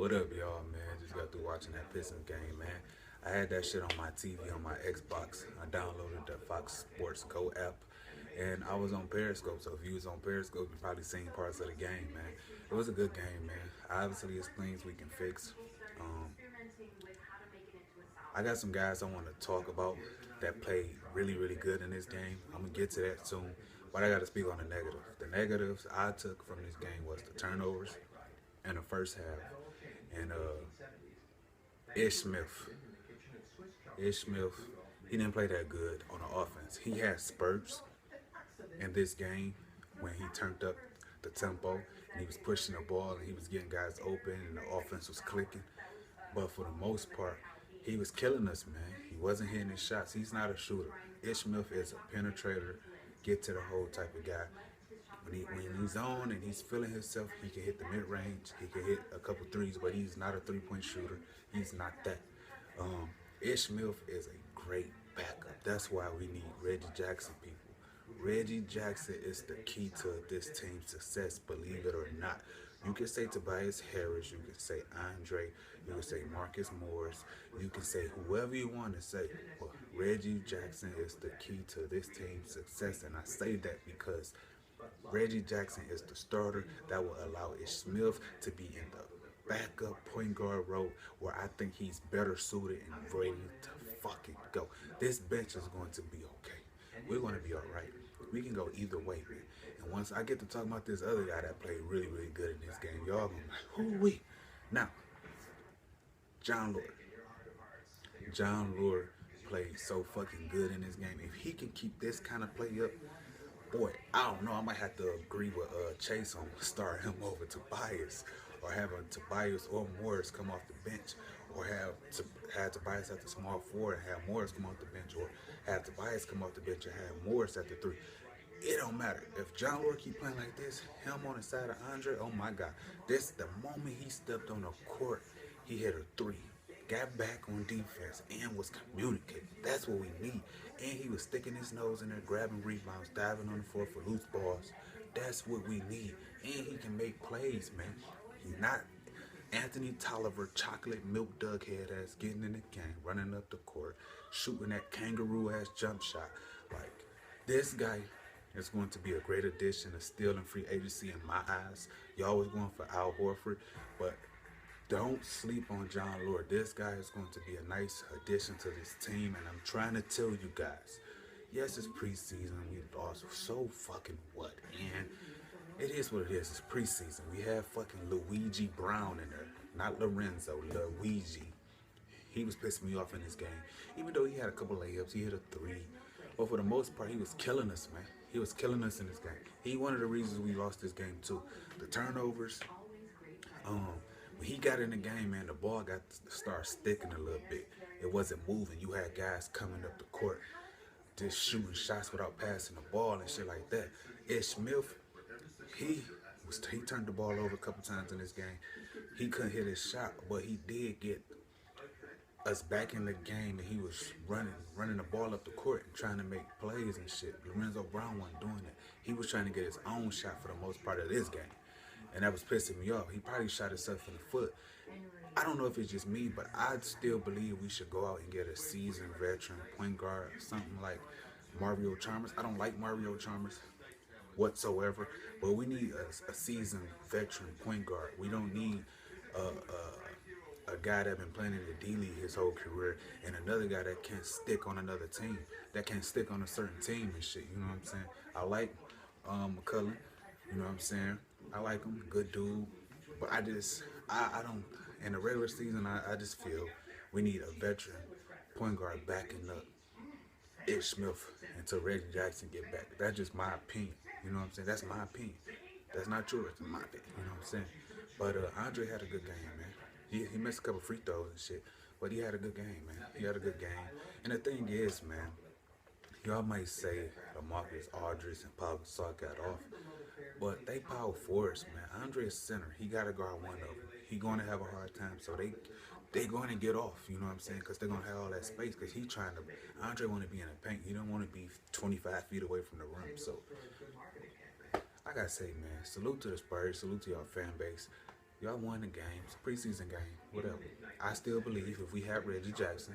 What up, y'all, man? Just got through watching that Pistons game, man. I had that shit on my TV on my Xbox. I downloaded the Fox Sports Go app, and I was on Periscope. So if you was on Periscope, you probably seen parts of the game, man. It was a good game, man. Obviously, it's things we can fix. Um, I got some guys I want to talk about that played really, really good in this game. I'm gonna get to that soon, but I got to speak on the negatives. The negatives I took from this game was the turnovers in the first half, and Ish Smith. Ish Smith, he didn't play that good on the offense. He had spurts in this game when he turned up the tempo and he was pushing the ball and he was getting guys open and the offense was clicking. But for the most part, he was killing us, man. He wasn't hitting his shots. He's not a shooter. Ish Smith is a penetrator, get to the hole type of guy. When he's on and he's feeling himself, he can hit the mid range. He can hit a couple threes, but he's not a 3-point shooter. He's not that. Um, Ish Smith is a great backup. That's why we need Reggie Jackson, people. Reggie Jackson is the key to this team's success, believe it or not. You can say Tobias Harris, you can say Andre, you can say Marcus Morris, you can say whoever you want to say, but Reggie Jackson is the key to this team's success. And I say that because Reggie Jackson is the starter that will allow Ish Smith to be in the backup point guard role where I think he's better suited and ready to fucking go. This bench is going to be okay. We're going to be all right. We can go either way, man. And once I get to talk about this other guy that played really, really good in this game, y'all gonna be like, who we? Now, John Lord. John Lord played so fucking good in this game. If he can keep this kind of play up, boy, I don't know. I might have to agree with Chase on start him over Tobias, or having Tobias or Morris come off the bench, or have Tobias at the small forward and have Morris come off the bench, or have Tobias come off the bench and have Morris at the three. It don't matter. If John Lord keep playing like this, him on the side of Andre, oh my God. This the moment he stepped on the court, he hit a three. Got back on defense and was communicating. That's what we need. And he was sticking his nose in there, grabbing rebounds, diving on the floor for loose balls. That's what we need. And he can make plays, man. He's not Anthony Tolliver, chocolate milk dug head ass getting in the game, running up the court, shooting that kangaroo ass jump shot. Like, this guy is going to be a great addition, a steal in free agency in my eyes. Y'all was going for Al Horford, but don't sleep on John Lord. This guy is going to be a nice addition to this team, and I'm trying to tell you guys, yes, it's preseason. We lost, so fucking what? And it is what it is. It's preseason. We have fucking Luigi Brown in there, not Lorenzo, Luigi. He was pissing me off in this game. Even though he had a couple layups, he hit a three. But for the most part, he was killing us, man. He was killing us in this game. He one of the reasons we lost this game too. The turnovers. When he got in the game, man, the ball got to start sticking a little bit. It wasn't moving. You had guys coming up the court, just shooting shots without passing the ball and shit like that. Ish Smith, he turned the ball over a couple times in this game. He couldn't hit his shot, but he did get us back in the game, and he was running the ball up the court and trying to make plays and shit. Lorenzo Brown wasn't doing that. He was trying to get his own shot for the most part of this game. And that was pissing me off. He probably shot himself in the foot. I don't know if it's just me, but I still believe we should go out and get a seasoned veteran point guard, something like Mario Chalmers. I don't like Mario Chalmers whatsoever, but we need a seasoned veteran point guard. We don't need a guy that been playing in the D League his whole career, and another guy that can't stick on another team, that can't stick on a certain team and shit. You know what I'm saying? I like McCullough. You know what I'm saying? I like him, good dude. But I don't, in the regular season, I just feel we need a veteran point guard backing up Ish Smith until Reggie Jackson get back. That's just my opinion. You know what I'm saying? That's my opinion. That's not yours, it's my opinion. You know what I'm saying? But Andre had a good game, man. He missed a couple free throws and shit, but he had a good game, man. He had a good game. And the thing is, man, y'all might say Marcus Aldridge and Paul Gasol got off, but they power forwards, man. Andre is center. He got to guard one of them. He going to have a hard time, so they going to get off, you know what I'm saying? Because they're going to have all that space, because Andre want to be in the paint. He don't want to be 25 feet away from the rim. So I got to say, man, salute to the Spurs. Salute to y'all fan base. Y'all won the games, preseason game, whatever. I still believe if we had Reggie Jackson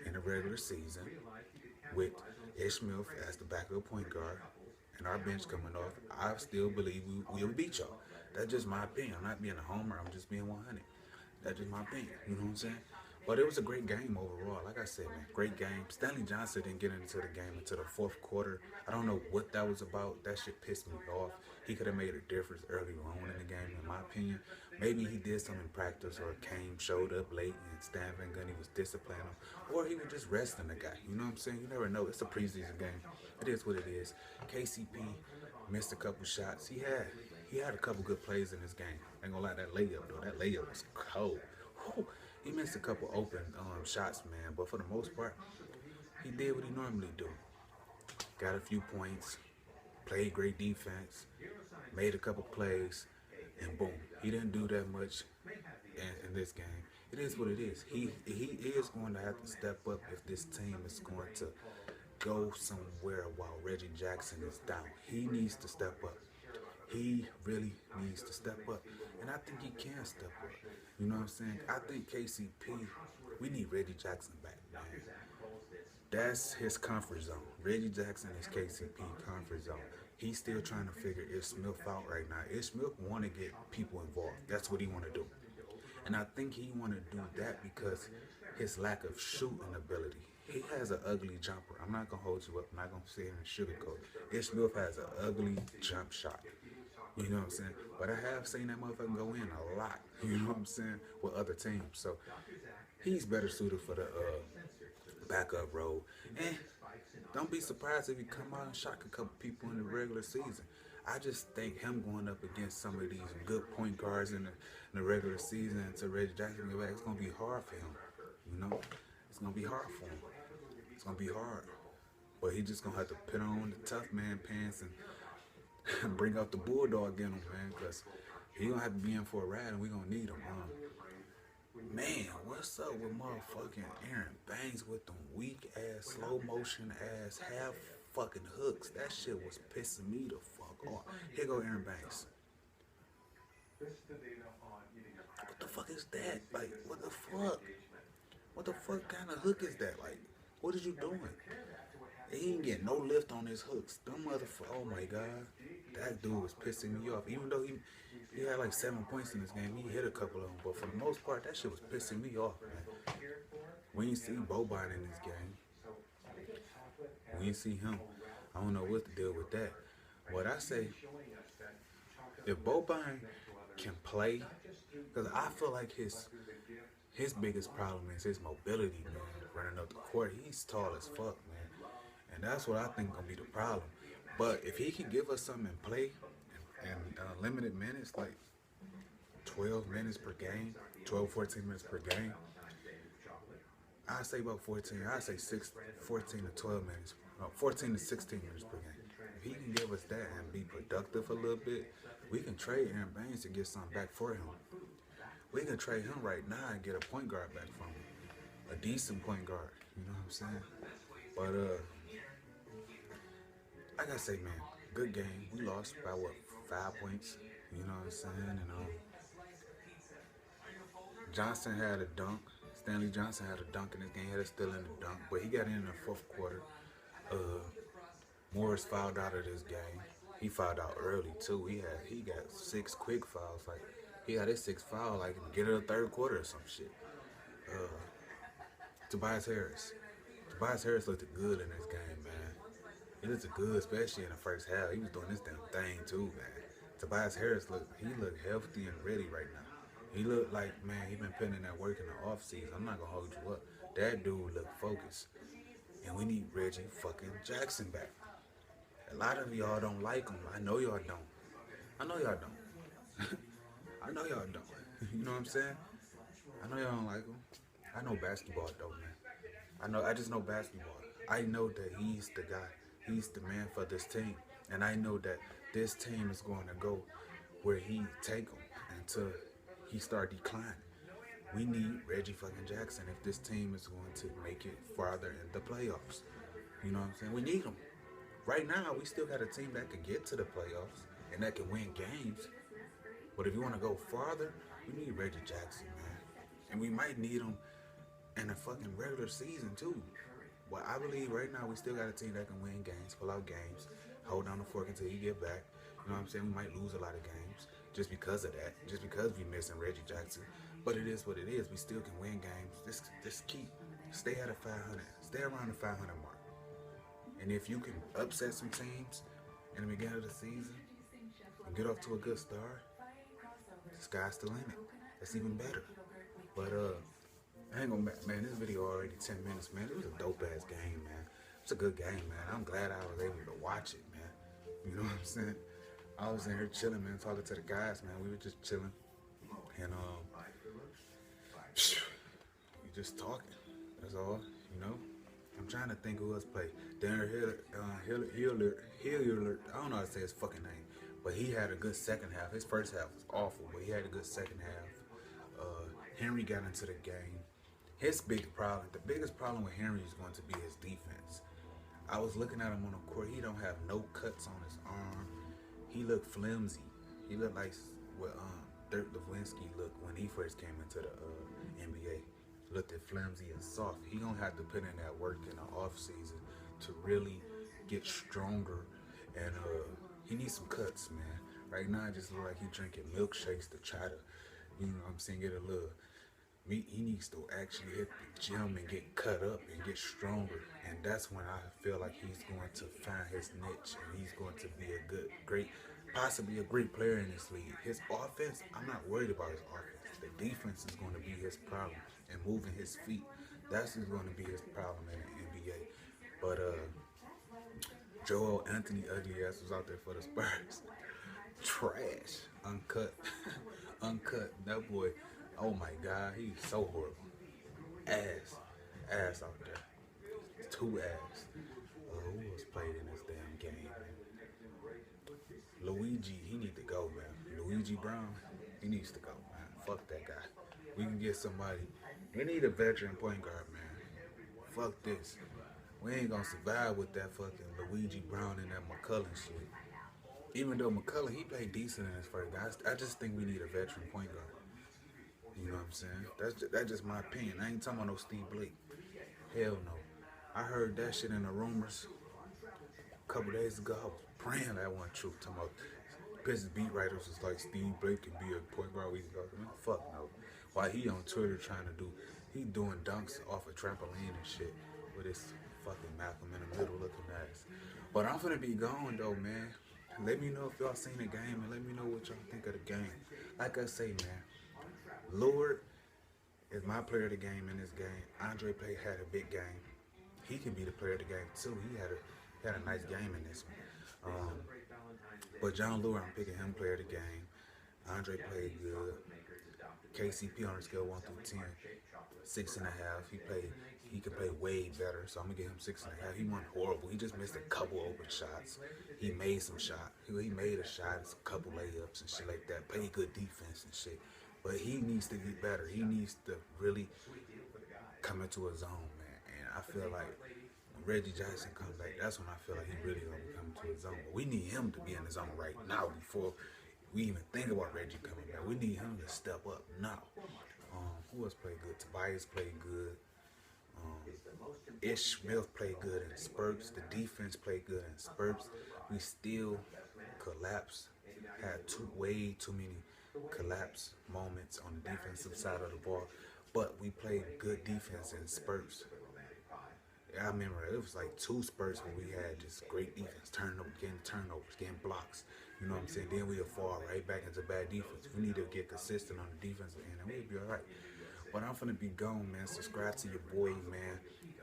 in the regular season with Ish Smith as the backup point guard and our bench coming off, I still believe we'll beat y'all. That's just my opinion. I'm not being a homer. I'm just being 100. That's just my opinion. You know what I'm saying? But it was a great game overall. Like I said, man, great game. Stanley Johnson didn't get into the game until the fourth quarter. I don't know what that was about. That shit pissed me off. He could have made a difference early on in the game, in my opinion. Maybe he did something in practice or showed up late and Stan Van Gundy was disciplining him. Or he was just resting the guy. You know what I'm saying? You never know. It's a preseason game. It is what it is. KCP missed a couple shots. He had a couple good plays in this game. Ain't gonna lie, that layup though. That layup was cold. Whew. He missed a couple open shots, man. But for the most part, he did what he normally do. Got a few points, played great defense, made a couple plays, and boom. He didn't do that much in this game. It is what it is. He is going to have to step up if this team is going to go somewhere while Reggie Jackson is down. He needs to step up. He really needs to step up. And I think he can step up. You know what I'm saying? I think KCP, we need Reggie Jackson back, man. That's his comfort zone. Reggie Jackson is KCP comfort zone. He's still trying to figure Ish Smith out right now. Ish Smith want to get people involved. That's what he want to do. And I think he want to do that because his lack of shooting ability. He has an ugly jumper. I'm not going to hold you up. I'm not going to sit here and sugarcoat. Ish Smith has an ugly jump shot. You know what I'm saying? But I have seen that motherfucker go in a lot. You know what I'm saying? With other teams. So he's better suited for the backup role. And don't be surprised if he come out and shock a couple people in the regular season. I just think him going up against some of these good point guards in the regular season to Reggie Jackson get back, it's going to be hard for him. You know? It's going to be hard for him. It's going to be hard. But he just going to have to put on the tough man pants and bring out the bulldog in him, man, because he going to have to be in for a ride and we going to need him, Man, what's up with motherfucking Aaron Banks with them weak ass, slow motion ass, half fucking hooks? That shit was pissing me the fuck off. Here go Aaron Banks. What the fuck is that? Like, what the fuck? What the fuck kind of hook is that? Like, what is you doing? He ain't getting no lift on his hooks. Them motherfuckers, oh my god. That dude was pissing me off. Even though he had like 7 points in this game, he hit a couple of them. But for the most part, that shit was pissing me off, man. We ain't see Boban in this game. We ain't see him. I don't know what to deal with that. What I say, if Boban can play, because I feel like his biggest problem is his mobility, man. Running up the court, he's tall as fuck, man. And that's what I think gonna be the problem. But if he can give us something in play and limited minutes, like 12 minutes per game, 12, 14 minutes per game, I say about 14. I say 14 to 12 minutes, 14 to 16 minutes per game. If he can give us that and be productive a little bit, we can trade Aaron Baines to get something back for him. We can trade him right now and get a point guard back from him, a decent point guard. You know what I'm saying? But like I say, man, good game. We lost by what, 5 points? You know what I'm saying? And Johnson had a dunk. Stanley Johnson had a dunk in this game. He had a steal in the dunk, but he got in the fourth quarter. Morris fouled out of this game. He fouled out early too. He got 6 quick fouls. Like he got his 6th foul like in the beginning of the third quarter or some shit. Tobias Harris. Tobias Harris looked good in this game, man. He looked good, especially in the first half. He was doing this damn thing too, man. Tobias Harris looked healthy and ready right now. He looked like, man, he been putting in that work in the off season. I'm not gonna hold you up. That dude looked focused. And we need Reggie fucking Jackson back. A lot of y'all don't like him. I know y'all don't. I know y'all don't. I know y'all don't. You know what I'm saying? I know y'all don't like him. I know basketball though, man. I just know basketball. I know that he's the guy. He's the man for this team. And I know that this team is going to go where he take them until he start declining. We need Reggie fucking Jackson if this team is going to make it farther in the playoffs. You know what I'm saying? We need him. Right now, we still got a team that can get to the playoffs and that can win games. But if you want to go farther, we need Reggie Jackson, man. And we might need him in the fucking regular season, too. But I believe right now we still got a team that can win games, pull out games, hold down the fork until he get back. You know what I'm saying? We might lose a lot of games just because of that, just because we missing Reggie Jackson. But it is what it is. We still can win games. Just stay at a 500, stay around the 500 mark. And if you can upset some teams in the beginning of the season and get off to a good start, the sky's the limit. That's even better. But I ain't gonna, man, this video already 10 minutes, man. It was a dope ass game, man. It's a good game, man. I'm glad I was able to watch it, man. You know what I'm saying? I was in here chilling, man, talking to the guys, man. We were just chilling. And we just talking. That's all, you know. I'm trying to think who else played. Darren Hiller, I don't know how to say his fucking name, but he had a good second half. His first half was awful, but he had a good second half. Henry got into the game. His big problem, the biggest problem with Henry is going to be his defense. I was looking at him on the court. He don't have no cuts on his arm. He looked flimsy. He looked like what Dirk Nowitzki looked when he first came into the NBA. Looked at flimsy and soft. He gonna have to put in that work in the off season to really get stronger, and he needs some cuts, man. Right now, it just look like he drinking milkshakes to try to, you know what I'm saying, get a little. He needs to actually hit the gym and get cut up and get stronger, and that's when I feel like he's going to find his niche and he's going to be a possibly a great player in this league. His offense, I'm not worried about his offense. The defense is going to be his problem, and moving his feet, that's just going to be his problem in the NBA. But Joel Anthony ugly ass was out there for the Spurs. Trash, uncut, uncut. That boy. Oh my God, he's so horrible. Ass out there. Two ass. Who else played in this damn game, man? Luigi, he need to go, man. Luigi Brown, he needs to go, man. Fuck that guy. We can get somebody. We need a veteran point guard, man. Fuck this. We ain't gonna survive with that fucking Luigi Brown and that McCullough shit. Even though McCullough, he played decent in his first guy, I just think we need a veteran point guard. You know what I'm saying? That's just my opinion. I ain't talking about no Steve Blake. Hell no. I heard that shit in the rumors a couple days ago. I was praying that wasn't true. Talking about Pistons beat writers was like Steve Blake can be a point guard. We can go. Man, fuck no. While he on Twitter trying to he doing dunks off a trampoline and shit with his fucking Malcolm in the middle looking ass. But I'm finna be gone though, man. Let me know if y'all seen the game and let me know what y'all think of the game. Like I say, man. Lillard is my player of the game in this game. Andre had a big game. He can be the player of the game too. He had a nice game in this one. But John Lillard, I'm picking him player of the game. Andre played good. KCP on a scale 1 through 10, 6.5. He could play way better, so I'm gonna give him 6.5. He wasn't horrible. He just missed a couple open shots. He made some shots. He made a shot, a couple layups and shit like that. Played good defense and shit. But he needs to get better. He needs to really come into his zone, man. And I feel like when Reggie Jackson comes back, that's when I feel like he really gonna come into his zone. But we need him to be in the zone right now before we even think about Reggie coming back. We need him to step up now. Who else played good? Tobias played good. Ish Smith played good in spurts. The defense played good in spurts. We still collapsed. Had way too many collapse moments on the defensive side of the ball, but we played good defense in spurts. I remember it was like 2 spurts where we had just great defense, getting turnovers, getting blocks. You know what I'm saying? Then we'll fall right back into bad defense. We need to get consistent on the defensive end, and we'll be all right. But I'm finna be gone, man. Subscribe to your boy, man.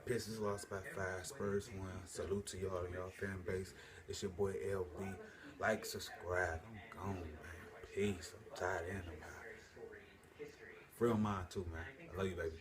Pistons lost by 5. Spurs won. Salute to y'all fan base. It's your boy LB. Like, subscribe. I'm gone, man. Peace. I'm tired of him. Real mind too, man. I love you, baby.